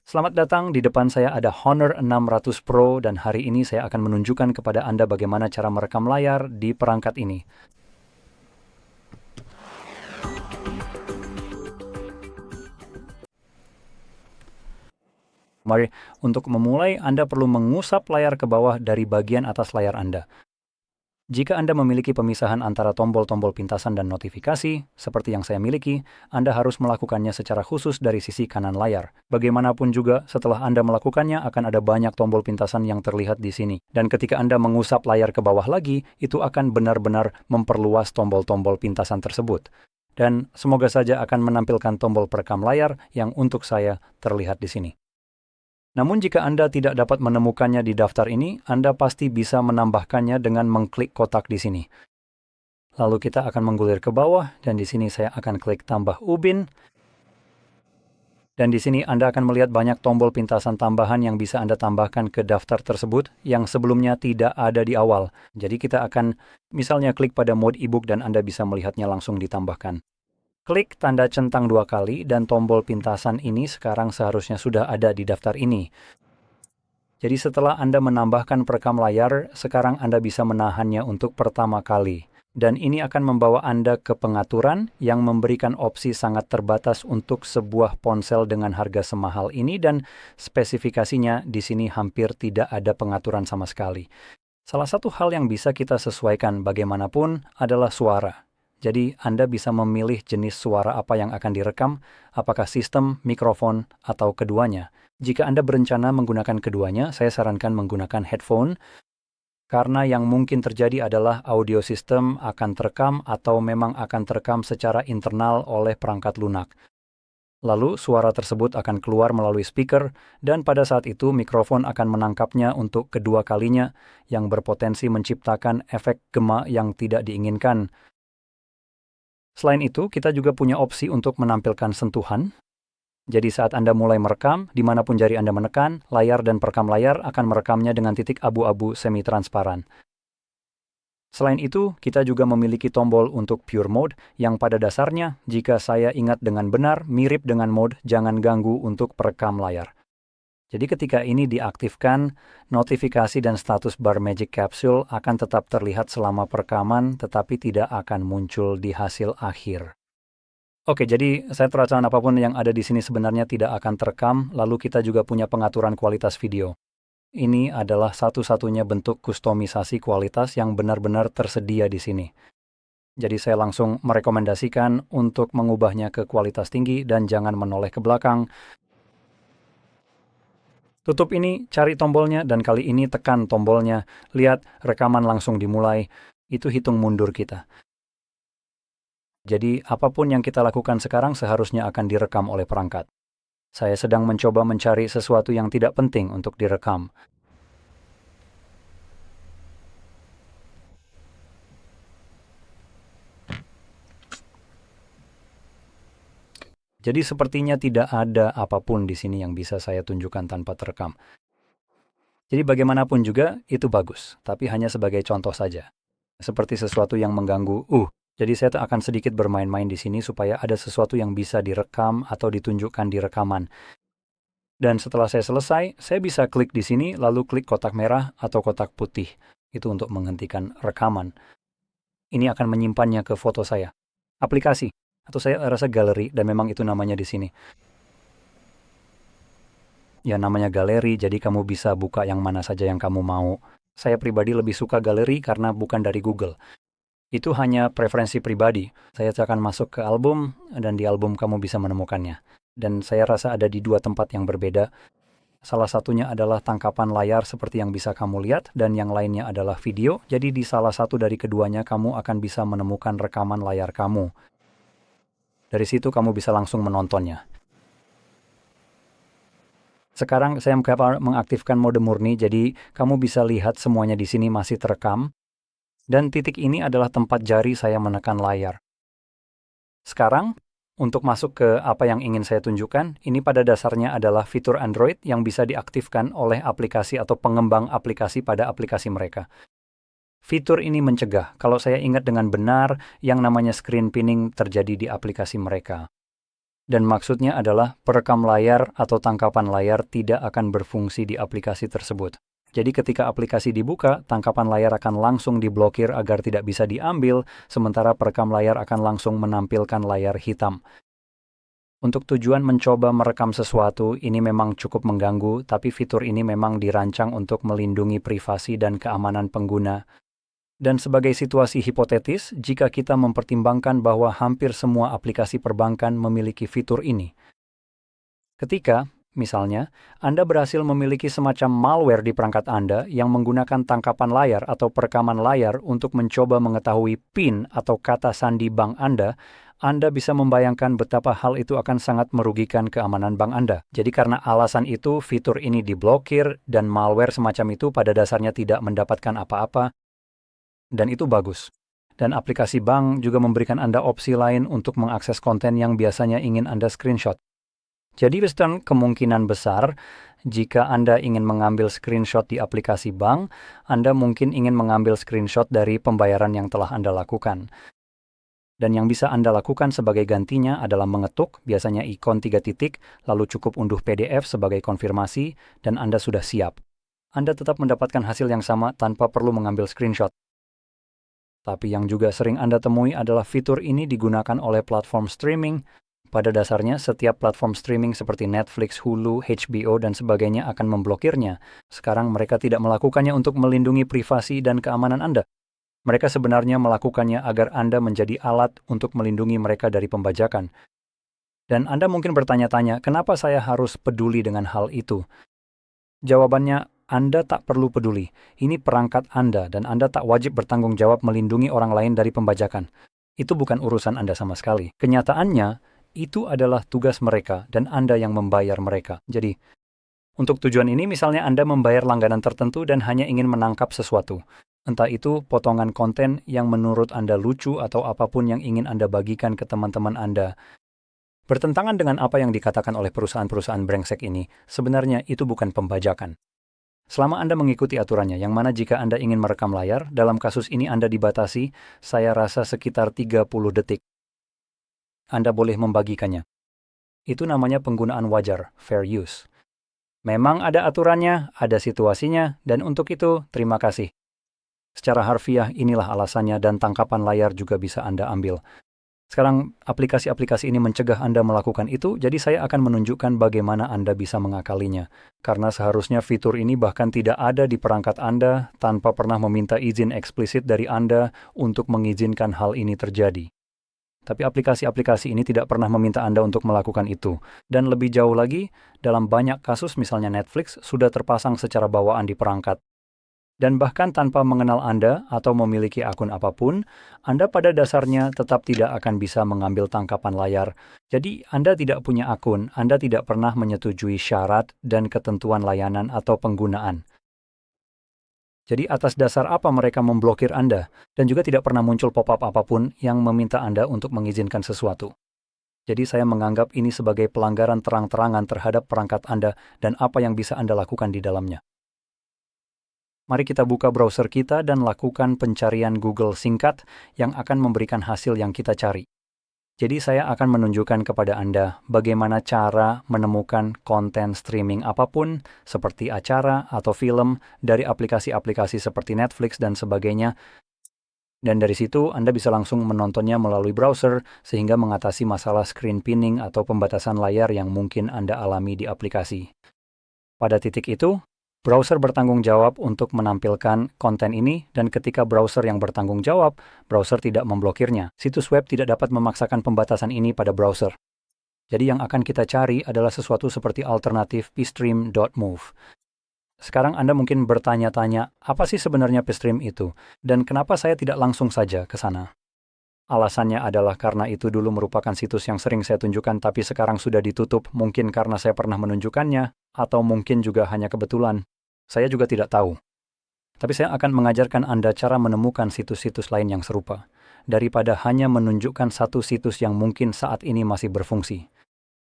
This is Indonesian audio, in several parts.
Selamat datang, di depan saya ada Honor 600 Pro dan hari ini saya akan menunjukkan kepada Anda bagaimana cara merekam layar di perangkat ini. Mari, untuk memulai Anda perlu mengusap layar ke bawah dari bagian atas layar Anda. Jika Anda memiliki pemisahan antara tombol-tombol pintasan dan notifikasi, seperti yang saya miliki, Anda harus melakukannya secara khusus dari sisi kanan layar. Bagaimanapun juga, setelah Anda melakukannya akan ada banyak tombol pintasan yang terlihat di sini. Dan ketika Anda mengusap layar ke bawah lagi, itu akan benar-benar memperluas tombol-tombol pintasan tersebut. Dan semoga saja akan menampilkan tombol perekam layar yang untuk saya terlihat di sini. Namun jika Anda tidak dapat menemukannya di daftar ini, Anda pasti bisa menambahkannya dengan mengklik kotak di sini. Lalu kita akan menggulir ke bawah, dan di sini saya akan klik tambah ubin. Dan di sini Anda akan melihat banyak tombol pintasan tambahan yang bisa Anda tambahkan ke daftar tersebut yang sebelumnya tidak ada di awal. Jadi kita akan misalnya klik pada mode ebook dan Anda bisa melihatnya langsung ditambahkan. Klik tanda centang 2 kali dan tombol pintasan ini sekarang seharusnya sudah ada di daftar ini. Jadi setelah Anda menambahkan perekam layar, sekarang Anda bisa menahannya untuk pertama kali. Dan ini akan membawa Anda ke pengaturan yang memberikan opsi sangat terbatas untuk sebuah ponsel dengan harga semahal ini dan spesifikasinya di sini hampir tidak ada pengaturan sama sekali. Salah satu hal yang bisa kita sesuaikan bagaimanapun adalah suara. Jadi Anda bisa memilih jenis suara apa yang akan direkam, apakah sistem, mikrofon, atau keduanya. Jika Anda berencana menggunakan keduanya, saya sarankan menggunakan headphone, karena yang mungkin terjadi adalah audio sistem akan terekam atau memang akan terekam secara internal oleh perangkat lunak. Lalu suara tersebut akan keluar melalui speaker, dan pada saat itu mikrofon akan menangkapnya untuk kedua kalinya, yang berpotensi menciptakan efek gema yang tidak diinginkan. Selain itu, kita juga punya opsi untuk menampilkan sentuhan. Jadi saat Anda mulai merekam, dimanapun jari Anda menekan, layar dan perekam layar akan merekamnya dengan titik abu-abu semi-transparan. Selain itu, kita juga memiliki tombol untuk Pure Mode, yang pada dasarnya, jika saya ingat dengan benar, mirip dengan mode jangan ganggu untuk perekam layar. Jadi ketika ini diaktifkan, notifikasi dan status bar Magic Capsule akan tetap terlihat selama perekaman, tetapi tidak akan muncul di hasil akhir. Oke, jadi set rancangan apapun yang ada di sini sebenarnya tidak akan terekam, lalu kita juga punya pengaturan kualitas video. Ini adalah satu-satunya bentuk kustomisasi kualitas yang benar-benar tersedia di sini. Jadi saya langsung merekomendasikan untuk mengubahnya ke kualitas tinggi dan jangan menoleh ke belakang. Tutup ini, cari tombolnya, dan kali ini tekan tombolnya. Lihat, rekaman langsung dimulai. Itu hitung mundur kita. Jadi, apapun yang kita lakukan sekarang seharusnya akan direkam oleh perangkat. Saya sedang mencoba mencari sesuatu yang tidak penting untuk direkam. Jadi sepertinya tidak ada apapun di sini yang bisa saya tunjukkan tanpa terekam. Jadi bagaimanapun juga, itu bagus, tapi hanya sebagai contoh saja. Seperti sesuatu yang mengganggu, jadi saya akan sedikit bermain-main di sini supaya ada sesuatu yang bisa direkam atau ditunjukkan di rekaman. Dan setelah saya selesai, saya bisa klik di sini, lalu klik kotak merah atau kotak putih. Itu untuk menghentikan rekaman. Ini akan menyimpannya ke foto saya. Aplikasi, atau saya rasa galeri, dan memang itu namanya di sini. Ya, namanya galeri, jadi kamu bisa buka yang mana saja yang kamu mau. Saya pribadi lebih suka galeri karena bukan dari Google. Itu hanya preferensi pribadi. Saya akan masuk ke album, dan di album kamu bisa menemukannya. Dan saya rasa ada di 2 tempat yang berbeda. Salah satunya adalah tangkapan layar seperti yang bisa kamu lihat, dan yang lainnya adalah video. Jadi di salah satu dari keduanya kamu akan bisa menemukan rekaman layar kamu. Dari situ kamu bisa langsung menontonnya. Sekarang saya mengaktifkan mode murni, jadi kamu bisa lihat semuanya di sini masih terekam. Dan titik ini adalah tempat jari saya menekan layar. Sekarang, untuk masuk ke apa yang ingin saya tunjukkan, ini pada dasarnya adalah fitur Android yang bisa diaktifkan oleh aplikasi atau pengembang aplikasi pada aplikasi mereka. Fitur ini mencegah, kalau saya ingat dengan benar, yang namanya screen pinning terjadi di aplikasi mereka. Dan maksudnya adalah perekam layar atau tangkapan layar tidak akan berfungsi di aplikasi tersebut. Jadi ketika aplikasi dibuka, tangkapan layar akan langsung diblokir agar tidak bisa diambil, sementara perekam layar akan langsung menampilkan layar hitam. Untuk tujuan mencoba merekam sesuatu, ini memang cukup mengganggu, tapi fitur ini memang dirancang untuk melindungi privasi dan keamanan pengguna. Dan sebagai situasi hipotetis, jika kita mempertimbangkan bahwa hampir semua aplikasi perbankan memiliki fitur ini. Ketika, misalnya, Anda berhasil memiliki semacam malware di perangkat Anda yang menggunakan tangkapan layar atau perekaman layar untuk mencoba mengetahui PIN atau kata sandi bank Anda bisa membayangkan betapa hal itu akan sangat merugikan keamanan bank Anda. Jadi karena alasan itu, fitur ini diblokir dan malware semacam itu pada dasarnya tidak mendapatkan apa-apa. Dan itu bagus. Dan aplikasi bank juga memberikan Anda opsi lain untuk mengakses konten yang biasanya ingin Anda screenshot. Jadi kemungkinan besar, jika Anda ingin mengambil screenshot di aplikasi bank, Anda mungkin ingin mengambil screenshot dari pembayaran yang telah Anda lakukan. Dan yang bisa Anda lakukan sebagai gantinya adalah mengetuk, biasanya ikon 3 titik, lalu cukup unduh PDF sebagai konfirmasi, dan Anda sudah siap. Anda tetap mendapatkan hasil yang sama tanpa perlu mengambil screenshot. Tapi yang juga sering Anda temui adalah fitur ini digunakan oleh platform streaming. Pada dasarnya, setiap platform streaming seperti Netflix, Hulu, HBO, dan sebagainya akan memblokirnya. Sekarang mereka tidak melakukannya untuk melindungi privasi dan keamanan Anda. Mereka sebenarnya melakukannya agar Anda menjadi alat untuk melindungi mereka dari pembajakan. Dan Anda mungkin bertanya-tanya, kenapa saya harus peduli dengan hal itu? Jawabannya, Anda tak perlu peduli. Ini perangkat Anda dan Anda tak wajib bertanggung jawab melindungi orang lain dari pembajakan. Itu bukan urusan Anda sama sekali. Kenyataannya, itu adalah tugas mereka dan Anda yang membayar mereka. Jadi, untuk tujuan ini misalnya Anda membayar langganan tertentu dan hanya ingin menangkap sesuatu. Entah itu potongan konten yang menurut Anda lucu atau apapun yang ingin Anda bagikan ke teman-teman Anda. Bertentangan dengan apa yang dikatakan oleh perusahaan-perusahaan brengsek ini, sebenarnya itu bukan pembajakan. Selama Anda mengikuti aturannya, yang mana jika Anda ingin merekam layar, dalam kasus ini Anda dibatasi, saya rasa sekitar 30 detik. Anda boleh membagikannya. Itu namanya penggunaan wajar, fair use. Memang ada aturannya, ada situasinya, dan untuk itu, terima kasih. Secara harfiah, inilah alasannya dan tangkapan layar juga bisa Anda ambil. Sekarang, aplikasi-aplikasi ini mencegah Anda melakukan itu, jadi saya akan menunjukkan bagaimana Anda bisa mengakalinya. Karena seharusnya fitur ini bahkan tidak ada di perangkat Anda tanpa pernah meminta izin eksplisit dari Anda untuk mengizinkan hal ini terjadi. Tapi aplikasi-aplikasi ini tidak pernah meminta Anda untuk melakukan itu. Dan lebih jauh lagi, dalam banyak kasus misalnya Netflix sudah terpasang secara bawaan di perangkat. Dan bahkan tanpa mengenal Anda atau memiliki akun apapun, Anda pada dasarnya tetap tidak akan bisa mengambil tangkapan layar. Jadi, Anda tidak punya akun, Anda tidak pernah menyetujui syarat dan ketentuan layanan atau penggunaan. Jadi, atas dasar apa mereka memblokir Anda? Dan juga tidak pernah muncul pop-up apapun yang meminta Anda untuk mengizinkan sesuatu. Jadi, saya menganggap ini sebagai pelanggaran terang-terangan terhadap perangkat Anda dan apa yang bisa Anda lakukan di dalamnya. Mari kita buka browser kita dan lakukan pencarian Google singkat yang akan memberikan hasil yang kita cari. Jadi saya akan menunjukkan kepada Anda bagaimana cara menemukan konten streaming apapun, seperti acara atau film, dari aplikasi-aplikasi seperti Netflix dan sebagainya. Dan dari situ Anda bisa langsung menontonnya melalui browser, sehingga mengatasi masalah screen pinning atau pembatasan layar yang mungkin Anda alami di aplikasi. Pada titik itu, browser bertanggung jawab untuk menampilkan konten ini, dan ketika browser yang bertanggung jawab, browser tidak memblokirnya. Situs web tidak dapat memaksakan pembatasan ini pada browser. Jadi yang akan kita cari adalah sesuatu seperti alternatif pstream.move. Sekarang Anda mungkin bertanya-tanya, apa sih sebenarnya pstream itu? Dan kenapa saya tidak langsung saja ke sana? Alasannya adalah karena itu dulu merupakan situs yang sering saya tunjukkan tapi sekarang sudah ditutup, mungkin karena saya pernah menunjukkannya, atau mungkin juga hanya kebetulan. Saya juga tidak tahu. Tapi saya akan mengajarkan Anda cara menemukan situs-situs lain yang serupa, daripada hanya menunjukkan satu situs yang mungkin saat ini masih berfungsi.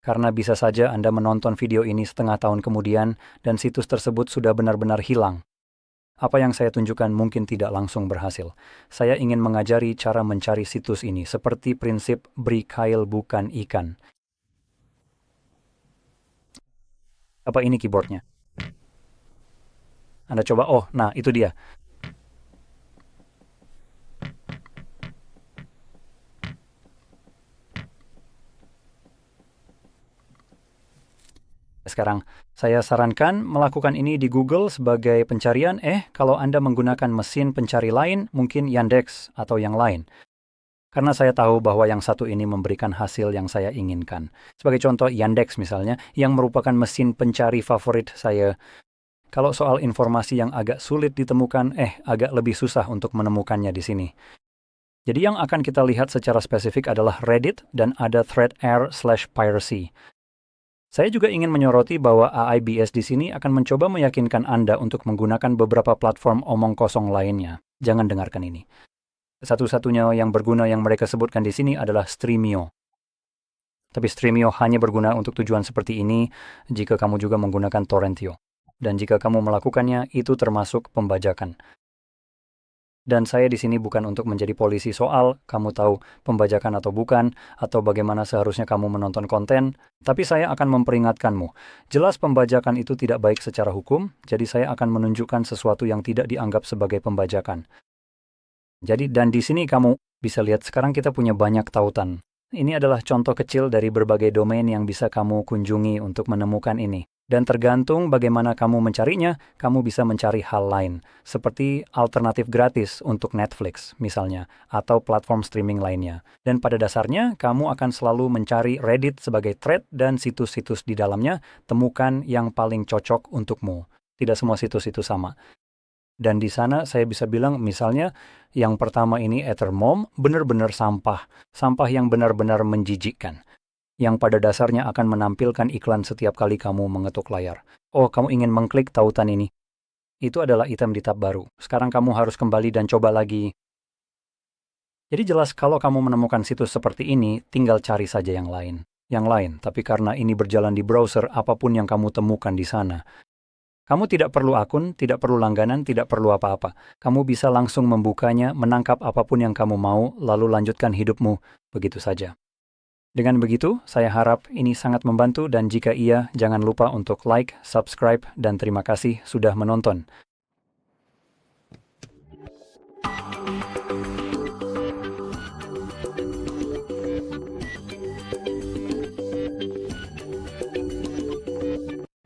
Karena bisa saja Anda menonton video ini setengah tahun kemudian, dan situs tersebut sudah benar-benar hilang. Apa yang saya tunjukkan mungkin tidak langsung berhasil. Saya ingin mengajari cara mencari situs ini, seperti prinsip beri kail bukan ikan. Apa ini keyboardnya? Anda coba, oh, nah itu dia. Sekarang, saya sarankan melakukan ini di Google sebagai pencarian. Kalau Anda menggunakan mesin pencari lain, mungkin Yandex atau yang lain. Karena saya tahu bahwa yang satu ini memberikan hasil yang saya inginkan. Sebagai contoh, Yandex misalnya, yang merupakan mesin pencari favorit saya. Kalau soal informasi yang agak sulit ditemukan, agak lebih susah untuk menemukannya di sini. Jadi yang akan kita lihat secara spesifik adalah Reddit dan ada ThreadAir/piracy. Saya juga ingin menyoroti bahwa AIBS di sini akan mencoba meyakinkan Anda untuk menggunakan beberapa platform omong kosong lainnya. Jangan dengarkan ini. Satu-satunya yang berguna yang mereka sebutkan di sini adalah Streamio. Tapi Streamio hanya berguna untuk tujuan seperti ini jika kamu juga menggunakan Torrentio. Dan jika kamu melakukannya, itu termasuk pembajakan. Dan saya di sini bukan untuk menjadi polisi soal kamu tahu pembajakan atau bukan, atau bagaimana seharusnya kamu menonton konten, tapi saya akan memperingatkanmu. Jelas pembajakan itu tidak baik secara hukum, jadi saya akan menunjukkan sesuatu yang tidak dianggap sebagai pembajakan. Jadi, dan di sini kamu bisa lihat sekarang kita punya banyak tautan. Ini adalah contoh kecil dari berbagai domain yang bisa kamu kunjungi untuk menemukan ini. Dan tergantung bagaimana kamu mencarinya, kamu bisa mencari hal lain, seperti alternatif gratis untuk Netflix misalnya, atau platform streaming lainnya. Dan pada dasarnya, kamu akan selalu mencari Reddit sebagai thread dan situs-situs di dalamnya, temukan yang paling cocok untukmu. Tidak semua situs itu sama. Dan di sana saya bisa bilang misalnya yang pertama ini Ethermom benar-benar sampah. Sampah yang benar-benar menjijikkan. Yang pada dasarnya akan menampilkan iklan setiap kali kamu mengetuk layar. Oh, kamu ingin mengklik tautan ini. Itu adalah item di tab baru. Sekarang kamu harus kembali dan coba lagi. Jadi jelas kalau kamu menemukan situs seperti ini, tinggal cari saja yang lain. Yang lain, tapi karena ini berjalan di browser, apapun yang kamu temukan di sana. Kamu tidak perlu akun, tidak perlu langganan, tidak perlu apa-apa. Kamu bisa langsung membukanya, menangkap apapun yang kamu mau, lalu lanjutkan hidupmu. Begitu saja. Dengan begitu, saya harap ini sangat membantu dan jika iya, jangan lupa untuk like, subscribe, dan terima kasih sudah menonton.